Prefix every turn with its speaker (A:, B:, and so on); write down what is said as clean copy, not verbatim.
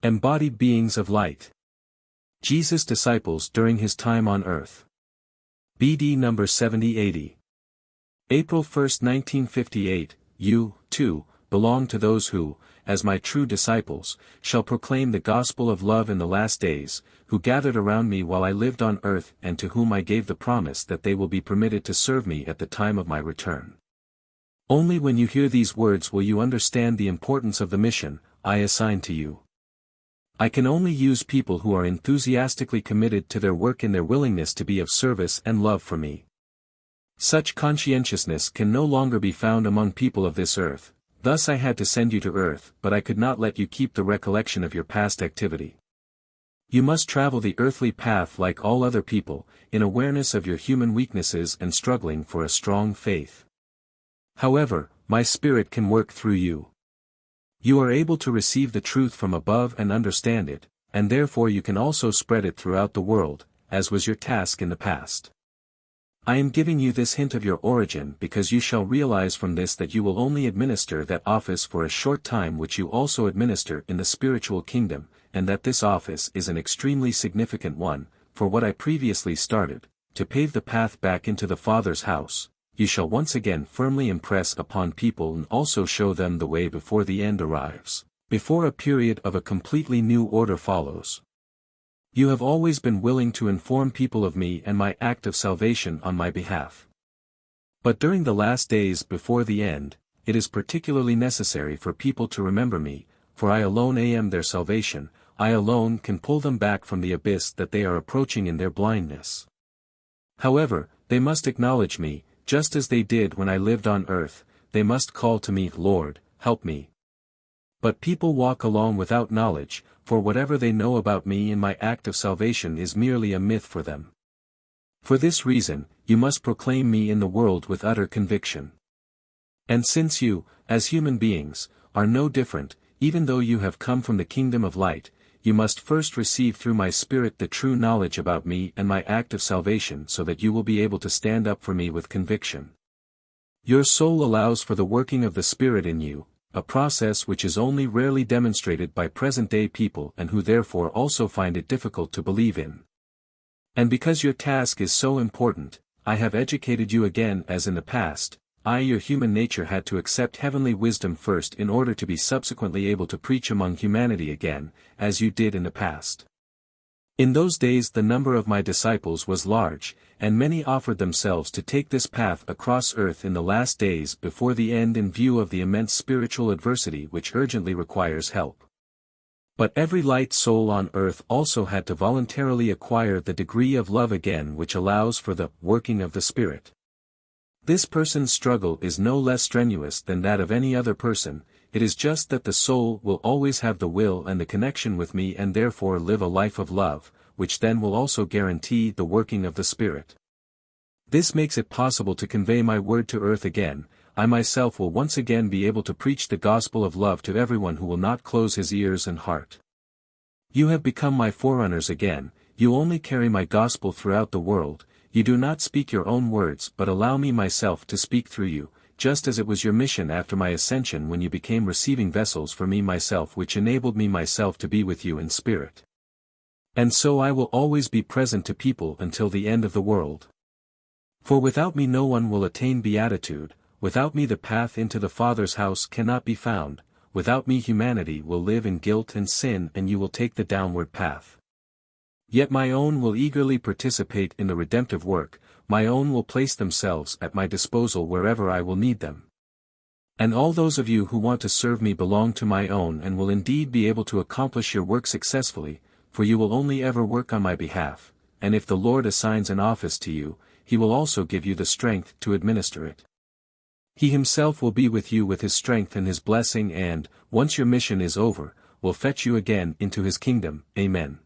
A: Embodied beings of light. Jesus' disciples during his time on earth. BD number 7080. April 1, 1958, you, too, belong to those who, as my true disciples, shall proclaim the gospel of love in the last days, who gathered around me while I lived on earth and to whom I gave the promise that they will be permitted to serve me at the time of my return. Only when you hear these words will you understand the importance of the mission I assign to you. I can only use people who are enthusiastically committed to their work in their willingness to be of service and love for me. Such conscientiousness can no longer be found among people of this earth, thus I had to send you to earth, but I could not let you keep the recollection of your past activity. You must travel the earthly path like all other people, in awareness of your human weaknesses and struggling for a strong faith. However, my spirit can work through you. You are able to receive the truth from above and understand it, and therefore you can also spread it throughout the world, as was your task in the past. I am giving you this hint of your origin because you shall realize from this that you will only administer that office for a short time which you also administer in the spiritual kingdom, and that this office is an extremely significant one, for what I previously started, to pave the path back into the Father's house. You shall once again firmly impress upon people and also show them the way before the end arrives, before a period of a completely new order follows. You have always been willing to inform people of me and my act of salvation on my behalf. But during the last days before the end, it is particularly necessary for people to remember me, for I alone am their salvation, I alone can pull them back from the abyss that they are approaching in their blindness. However, they must acknowledge me, just as they did when I lived on earth, they must call to me, Lord, help me. But people walk along without knowledge, for whatever they know about me and my act of salvation is merely a myth for them. For this reason, you must proclaim me in the world with utter conviction. And since you, as human beings, are no different, even though you have come from the kingdom of light, you must first receive through my spirit the true knowledge about me and my act of salvation so that you will be able to stand up for me with conviction. Your soul allows for the working of the Spirit in you, a process which is only rarely demonstrated by present-day people and who therefore also find it difficult to believe in. And because your task is so important, I have educated you again as in the past. Your human nature had to accept heavenly wisdom first in order to be subsequently able to preach among humanity again, as you did in the past. In those days the number of my disciples was large, and many offered themselves to take this path across earth in the last days before the end in view of the immense spiritual adversity which urgently requires help. But every light soul on earth also had to voluntarily acquire the degree of love again which allows for the working of the Spirit. This person's struggle is no less strenuous than that of any other person, it is just that the soul will always have the will and the connection with me and therefore live a life of love, which then will also guarantee the working of the Spirit. This makes it possible to convey my word to earth again. I myself will once again be able to preach the gospel of love to everyone who will not close his ears and heart. You have become my forerunners again, you only carry my gospel throughout the world. You do not speak your own words but allow me myself to speak through you, just as it was your mission after my ascension when you became receiving vessels for me myself which enabled me myself to be with you in spirit. And so I will always be present to people until the end of the world. For without me no one will attain beatitude, without me the path into the Father's house cannot be found, without me humanity will live in guilt and sin and you will take the downward path. Yet my own will eagerly participate in the redemptive work, my own will place themselves at my disposal wherever I will need them. And all those of you who want to serve me belong to my own and will indeed be able to accomplish your work successfully, for you will only ever work on my behalf, and if the Lord assigns an office to you, he will also give you the strength to administer it. He himself will be with you with his strength and his blessing and, once your mission is over, will fetch you again into his kingdom. Amen.